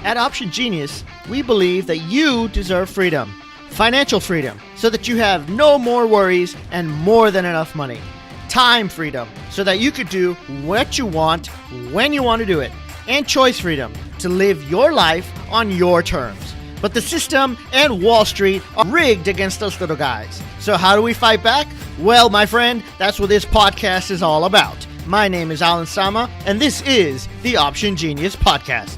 At Option Genius, we believe that you deserve freedom, financial freedom, so that you have no more worries and more than enough money. Time freedom, so that you could do what you want, when you want to do it. And choice freedom, to live your life on your terms. But the system and Wall Street are rigged against those little guys. So how do we fight back? Well, my friend, that's what this podcast is all about. My name is Alan Sama, and this is the Option Genius Podcast.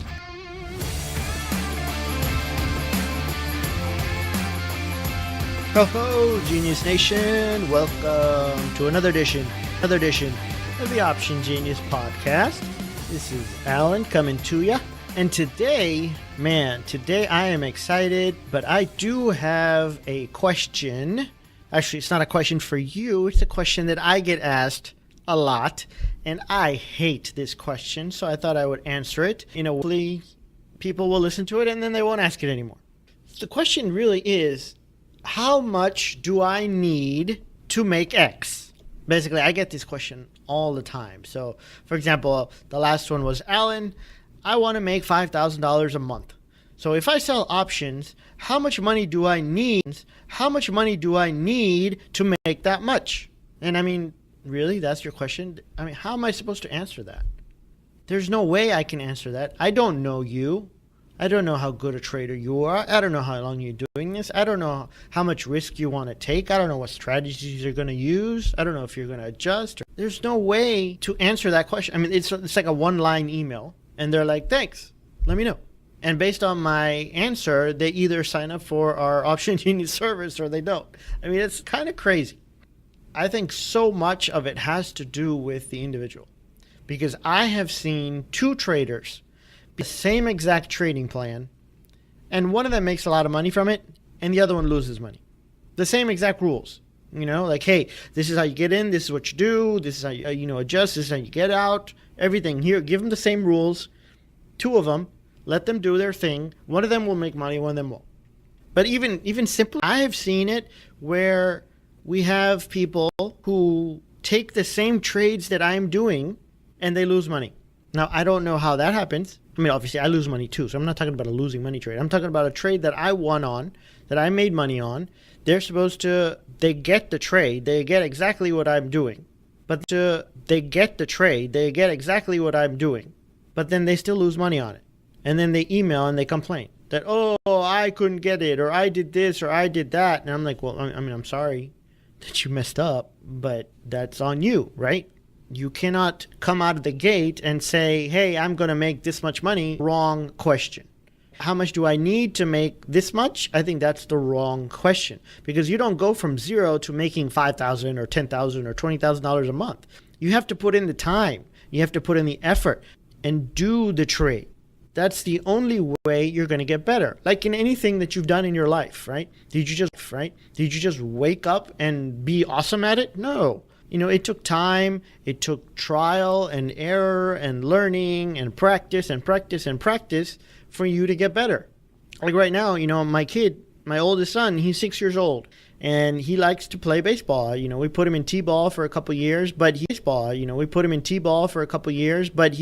Ho, Genius Nation. Welcome to another edition of the Option Genius Podcast. This is Alan coming to you. And today I am excited, but I do have a question. Actually, it's not a question for you. It's a question that I get asked a lot, and I hate this question, so I thought I would answer it. Hopefully people will listen to it, and then they won't ask it anymore. The question really is, how much do I need to make X? Basically, I get this question all the time. So, for example, the last one was, Alan, I want to make $5,000 a month. So if I sell options, how much money do I need? How much money do I need to make that much? And I mean, really, that's your question? I mean, how am I supposed to answer that? There's no way I can answer that. I don't know you. I don't know how good a trader you are. I don't know how long you're doing this. I don't know how much risk you want to take. I don't know what strategies you're going to use. I don't know if you're going to adjust. There's no way to answer that question. I mean, it's like a one-line email, and they're like, thanks, let me know. And based on my answer, they either sign up for our Option Genius service or they don't. I mean, it's kind of crazy. I think so much of it has to do with the individual, because I have seen two traders the same exact trading plan, and one of them makes a lot of money from it and the other one loses money. The same exact rules, like, hey, this is how you get in, this is what you do, this is how you adjust, this is how you get out, everything here. Give them the same rules, two of them, let them do their thing. One of them will make money, one of them won't. But even simply, I have seen it where we have people who take the same trades that I'm doing and they lose money. Now, I don't know how that happens. I mean, obviously, I lose money too, so I'm not talking about a losing money trade. I'm talking about a trade that I won on, that I made money on. They get the trade, they get exactly what I'm doing. But they get the trade, they get exactly what I'm doing. But then they still lose money on it. And then they email and they complain that, oh, I couldn't get it, or I did this, or I did that. And I'm like, well, I mean, I'm sorry that you messed up, but that's on you, right? You cannot come out of the gate and say, hey, I'm going to make this much money. Wrong question. How much do I need to make this much? I think that's the wrong question, because you don't go from zero to making $5,000 or $10,000 or $20,000 a month. You have to put in the time. You have to put in the effort and do the trade. That's the only way you're going to get better. Like in anything that you've done in your life, right? Did you just wake up and be awesome at it? No. It took time, it took trial and error and learning and practice for you to get better. Like right now, my kid, my oldest son, he's 6 years old and he likes to play baseball. We put him in t-ball for a couple years, but he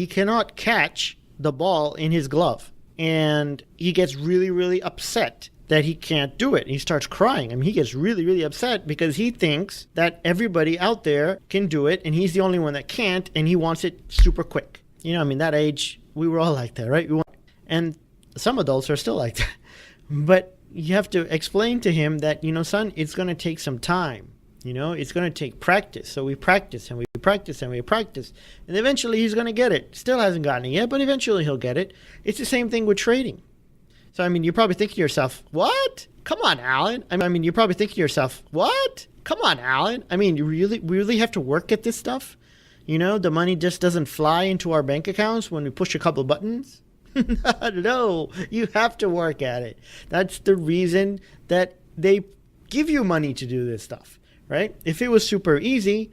cannot catch the ball in his glove. And he gets really, really upset that he can't do it. He starts crying. I mean, he gets really, really upset because he thinks that everybody out there can do it and he's the only one that can't, and he wants it super quick. That age, we were all like that, right? And some adults are still like that. But you have to explain to him that, son, it's going to take some time. It's going to take practice. So we practice and we practice and we practice. And eventually he's going to get it. Still hasn't gotten it yet, but eventually he'll get it. It's the same thing with trading. So, I mean, you're probably thinking to yourself, what? Come on, Alan. I mean, you're probably thinking to yourself, what? Come on, Alan. I mean, we really have to work at this stuff? The money just doesn't fly into our bank accounts when we push a couple buttons? No, you have to work at it. That's the reason that they give you money to do this stuff, right? If it was super easy,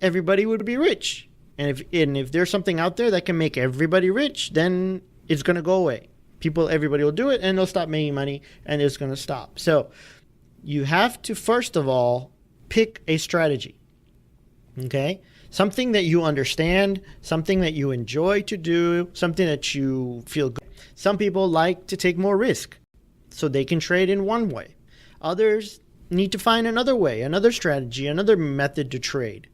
everybody would be rich. And if there's something out there that can make everybody rich, then it's going to go away. Everybody will do it and they'll stop making money and it's going to stop. So you have to, first of all, pick a strategy. Okay? Something that you understand, something that you enjoy to do, something that you feel good. Some people like to take more risk, so they can trade in one way. Others need to find another way, another strategy, another method to trade.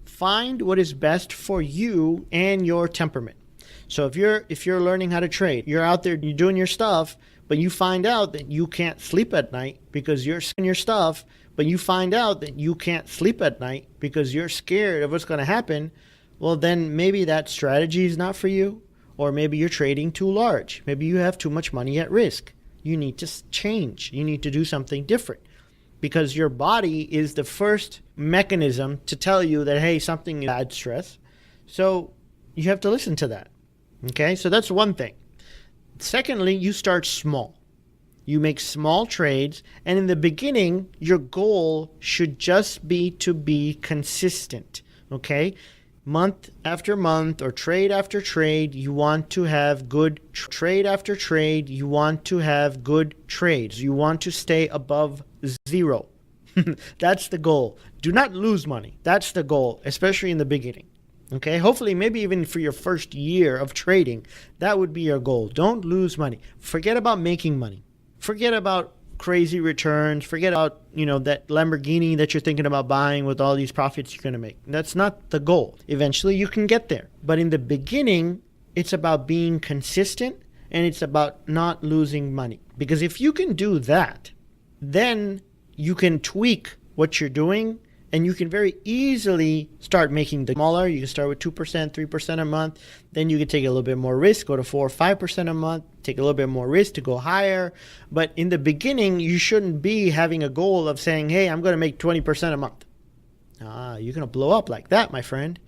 Find what is best for you and your temperament. So if you're learning how to trade, you're out there, you're doing your stuff, but you find out that you can't sleep at night because you're in your stuff, but you find out that you can't sleep at night because you're scared of what's going to happen, well, then maybe that strategy is not for you, or maybe you're trading too large. Maybe you have too much money at risk. You need to change. You need to do something different, because your body is the first mechanism to tell you that, hey, something is bad stress. So you have to listen to that. Okay, so that's one thing. Secondly, you start small. You make small trades, and in the beginning, your goal should just be to be consistent, okay? Month after month or trade after trade, you want to have good trade after trade. You want to have good trades. You want to stay above zero. That's the goal. Do not lose money. That's the goal, especially in the beginning. Okay, hopefully maybe even for your first year of trading, that would be your goal. Don't lose money. Forget about making money. Forget about crazy returns. Forget about, that Lamborghini that you're thinking about buying with all these profits you're going to make. That's not the goal. Eventually you can get there. But in the beginning, it's about being consistent, and it's about not losing money. Because if you can do that, then you can tweak what you're doing, and you can very easily start making the smaller. You can start with 2%, 3% a month. Then you can take a little bit more risk, go to 4 or 5% a month, take a little bit more risk to go higher. But in the beginning, you shouldn't be having a goal of saying, hey, I'm going to make 20% a month. You're going to blow up like that, my friend.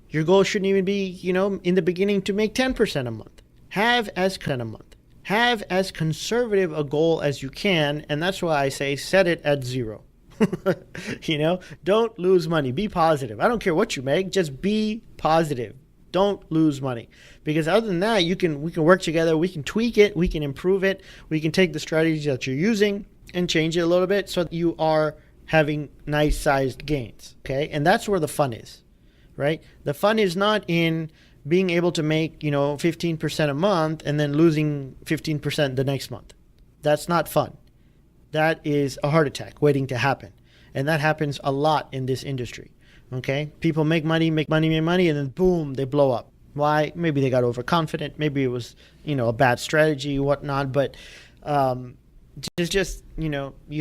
Your goal shouldn't even be, in the beginning to make 10% a month. Have as conservative a goal as you can. And that's why I say set it at zero. Don't lose money. Be positive. I don't care what you make. Just be positive. Don't lose money. Because other than that, we can work together. We can tweak it. We can improve it. We can take the strategies that you're using and change it a little bit so that you are having nice sized gains. Okay. And that's where the fun is, right? The fun is not in being able to make, 15% a month and then losing 15% the next month. That's not fun. That is a heart attack waiting to happen. And that happens a lot in this industry. Okay? People make money, and then boom, they blow up. Why? Maybe they got overconfident. Maybe it was, a bad strategy, whatnot. But you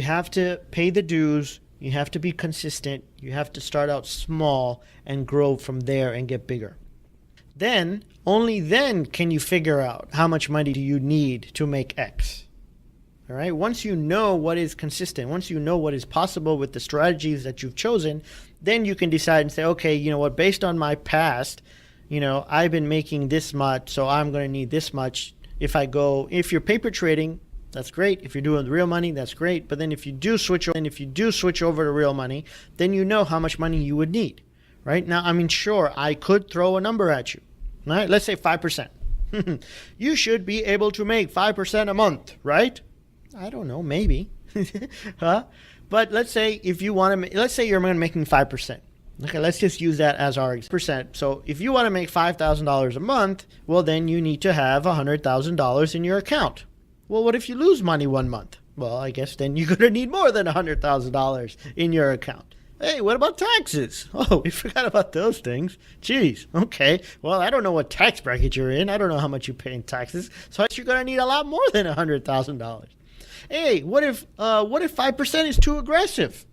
have to pay the dues. You have to be consistent. You have to start out small and grow from there and get bigger. Then, only then can you figure out how much money do you need to make X. All right. Once you know what is consistent, once you know what is possible with the strategies that you've chosen, then you can decide and say, okay, based on my past, I've been making this much, so I'm going to need this much. If you're paper trading, that's great. If you're doing real money, that's great. But then if you do switch over to real money, then you know how much money you would need, right? Now, sure, I could throw a number at you, right? Let's say 5%. You should be able to make 5% a month, right? I don't know, maybe. Huh? But let's say you're making 5%. Okay, let's just use that as our percent. So if you want to make $5,000 a month, well, then you need to have $100,000 in your account. Well, what if you lose money one month? Well, I guess then you're going to need more than $100,000 in your account. Hey, what about taxes? Oh, we forgot about those things. Jeez. Okay. Well, I don't know what tax bracket you're in. I don't know how much you pay in taxes. So you're going to need a lot more than $100,000. Hey, what if 5% is too aggressive?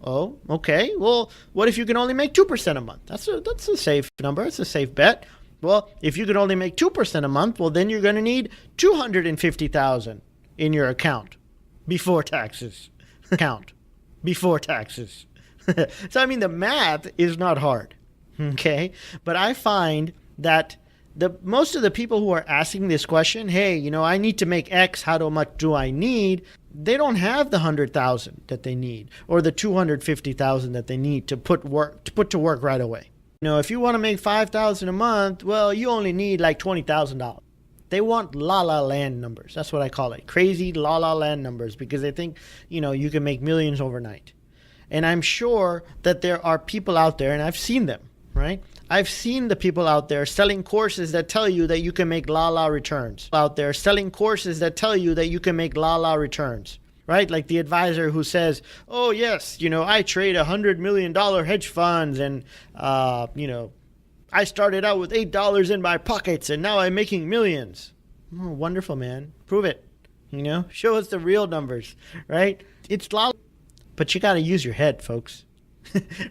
Oh, okay. Well, what if you can only make 2% a month? That's a safe number. It's a safe bet. Well, if you can only make 2% a month, well, then you're going to need $250,000 in your account before taxes. So the math is not hard. Okay, but I find that most of the people who are asking this question, hey, I need to make X, how much do I need? They don't have the 100,000 that they need or the 250,000 that they need to put to work right away. If you want to make 5,000 a month, well, you only need like $20,000. They want LAA Land numbers. That's what I call it. Crazy LAA Land numbers, because they think, you can make millions overnight. And I'm sure that there are people out there, and I've seen them, right? I've seen the people out there selling courses that tell you that you can make LAA returns. Out there selling courses that tell you that you can make LAA returns, right? Like the advisor who says, oh yes, I trade $100 million hedge funds and, I started out with $8 in my pockets and now I'm making millions. Oh, wonderful, man. Prove it. Show us the real numbers, right? It's LAA, but you got to use your head, folks.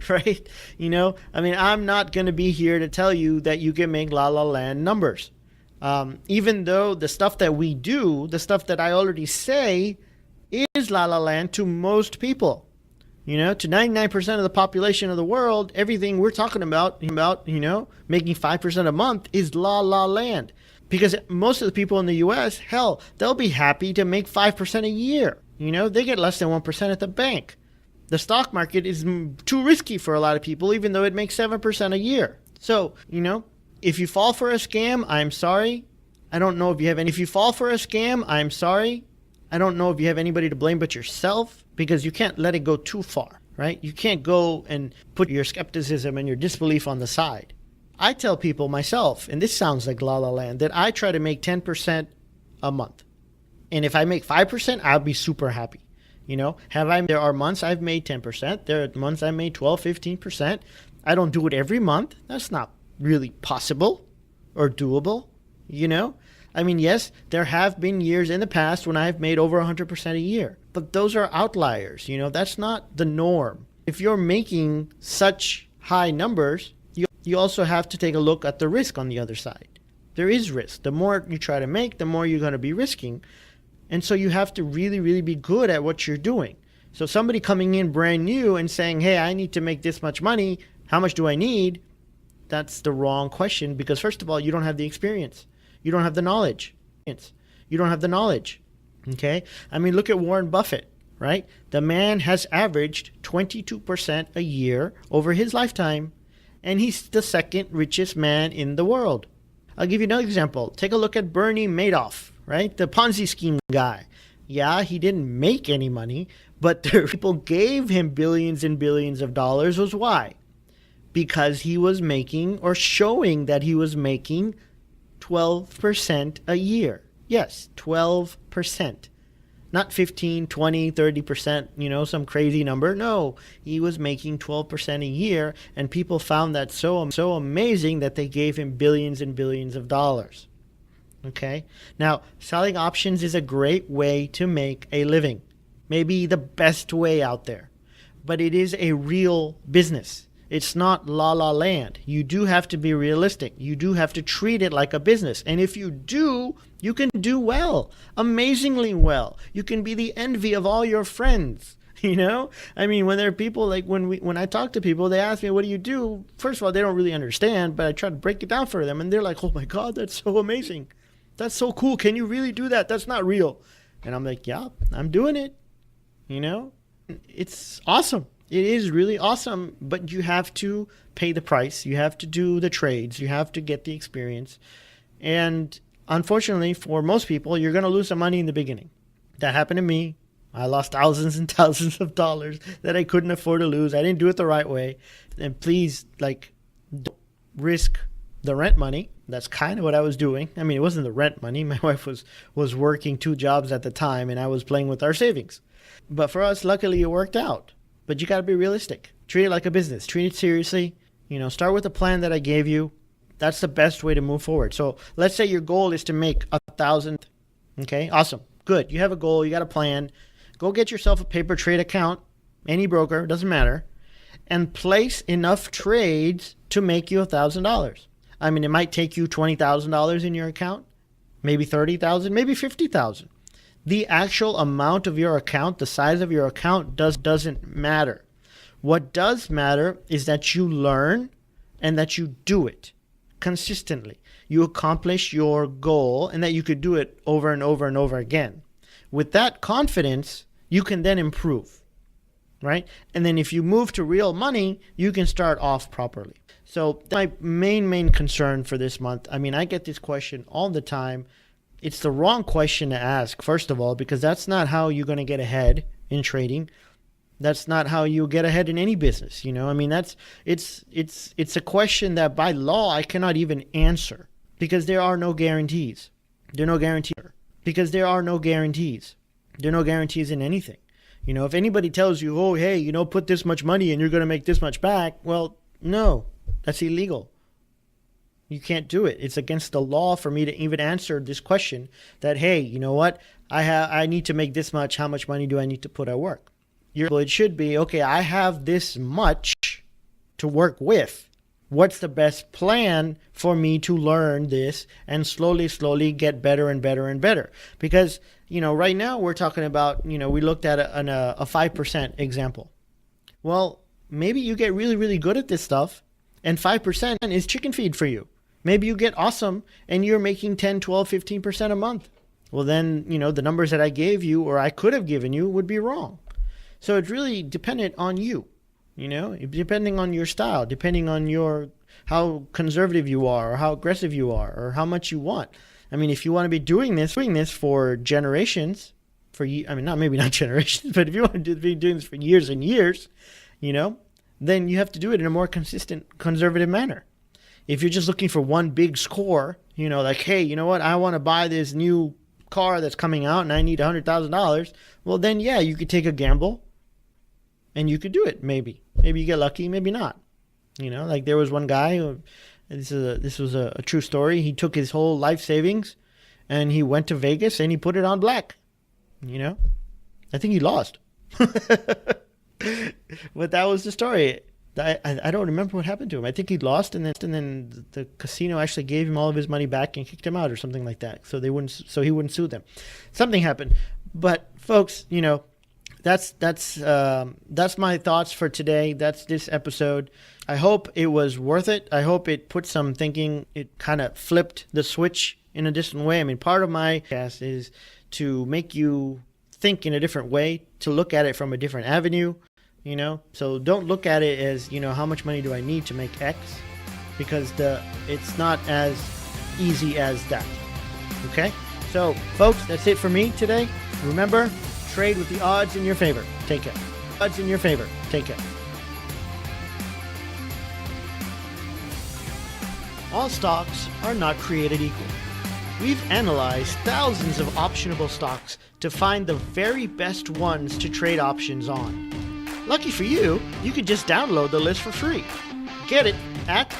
Right? I'm not going to be here to tell you that you can make LAA Land numbers. Even though the stuff that we do, the stuff that I already say is LAA Land to most people. To 99% of the population of the world, everything we're talking about, making 5% a month is LAA Land. Because most of the people in the U.S., hell, they'll be happy to make 5% a year. They get less than 1% at the bank. The stock market is too risky for a lot of people, even though it makes 7% a year. So, if you fall for a scam, I'm sorry. I don't know if you have any. If you fall for a scam, I'm sorry. I don't know if you have anybody to blame but yourself, because you can't let it go too far, right? You can't go and put your skepticism and your disbelief on the side. I tell people myself, and this sounds like LAA Land, that I try to make 10% a month. And if I make 5%, I'll be super happy. There are months I've made 10%. There are months I made 12, 15%. I don't do it every month. That's not really possible or doable, yes, there have been years in the past when I've made over 100% a year, but those are outliers. That's not the norm. If you're making such high numbers, you also have to take a look at the risk on the other side. There is risk. The more you try to make, the more you're going to be risking. And so you have to really, really be good at what you're doing. So somebody coming in brand new and saying, hey, I need to make this much money. How much do I need? That's the wrong question, because first of all, you don't have the experience. You don't have the knowledge. You don't have the knowledge. Okay? Look at Warren Buffett, right? The man has averaged 22% a year over his lifetime, and he's the second richest man in the world. I'll give you another example. Take a look at Bernie Madoff, right? The Ponzi scheme guy. Yeah, he didn't make any money, but the people gave him billions and billions of dollars. Was why? Because he was making, or showing that he was making, 12% a year. Yes, 12%. Not 15, 20, 30%, some crazy number. No, he was making 12% a year, and people found that so amazing that they gave him billions and billions of dollars. Okay? Now, selling options is a great way to make a living. Maybe the best way out there. But it is a real business. It's not LAA Land. You do have to be realistic. You do have to treat it like a business. And if you do, you can do well, amazingly well. You can be the envy of all your friends. When there are people, like when I talk to people, they ask me, what do you do? First of all, they don't really understand, but I try to break it down for them. And they're like, oh my God, that's so amazing. That's so cool. Can you really do that? That's not real. And I'm like, yeah, I'm doing it. It's awesome. It is really awesome, but you have to pay the price. You have to do the trades. You have to get the experience. And unfortunately, for most people, you're going to lose some money in the beginning. That happened to me. I lost thousands and thousands of dollars that I couldn't afford to lose. I didn't do it the right way. And please, don't risk the rent money. That's kind of what I was doing. It wasn't the rent money. My wife was working 2 jobs at the time, and I was playing with our savings. But for us, luckily, it worked out. But you got to be realistic. Treat it like a business. Treat it seriously. Start with the plan that I gave you. That's the best way to move forward. So let's say your goal is to make 1,000. Okay, awesome. Good. You have a goal. You got a plan. Go get yourself a paper trade account. Any broker, doesn't matter. And place enough trades to make you $1,000. It might take you $20,000 in your account. Maybe $30,000. Maybe $50,000. The actual amount of your account, the size of your account doesn't matter. What does matter is that you learn and that you do it consistently. You accomplish your goal and that you could do it over and over and over again. With that confidence, you can then improve, right? And then if you move to real money, you can start off properly. So my main concern for this month, I get this question all the time. It's the wrong question to ask, first of all, because that's not how you're going to get ahead in trading. That's not how you get ahead in any business. I mean, it's a question that by law I cannot even answer because there are no guarantees. There are no guarantees because there are no guarantees. There are no guarantees in anything. If anybody tells you, oh, hey, put this much money and you're going to make this much back. Well, no, that's illegal. You can't do it. It's against the law for me to even answer this question that, hey, you know what? I need to make this much. How much money do I need to put at work? It should be, okay, I have this much to work with. What's the best plan for me to learn this and slowly get better and better and better? Because, right now we're talking about, we looked at a 5% example. Well, maybe you get really, really good at this stuff and 5% is chicken feed for you. Maybe you get awesome and you're making 10, 12, 15% a month. Well, then, the numbers that I gave you or I could have given you would be wrong. So it's really dependent on you, depending on your style, depending on how conservative you are or how aggressive you are or how much you want. I mean, if you want to be doing this for generations, not generations, but if you want to be doing this for years and years, then you have to do it in a more consistent, conservative manner. If you're just looking for one big score, like, hey, you know what, I want to buy this new car that's coming out and I need $100,000. Well, then, yeah, you could take a gamble and you could do it. Maybe you get lucky, maybe not. Like there was one guy who, this was a true story. He took his whole life savings and he went to Vegas and he put it on black. I think he lost. But that was the story. I don't remember what happened to him. I think he lost, and then the casino actually gave him all of his money back and kicked him out or something like that. So he wouldn't sue them. Something happened. But folks, that's my thoughts for today. That's this episode. I hope it was worth it. I hope it put some thinking. It kind of flipped the switch in a different way. I mean, part of my podcast is to make you think in a different way, to look at it from a different avenue. So don't look at it as, how much money do I need to make X? Because it's not as easy as that. Okay? So, folks, that's it for me today. Remember, trade with the odds in your favor. Take care. Odds in your favor. Take care. All stocks are not created equal. We've analyzed thousands of optionable stocks to find the very best ones to trade options on. Lucky for you, you could just download the list for free. Get it at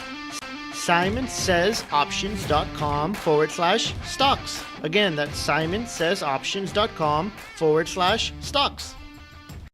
simonsaysoptions.com/stocks. Again, that's simonsaysoptions.com/stocks.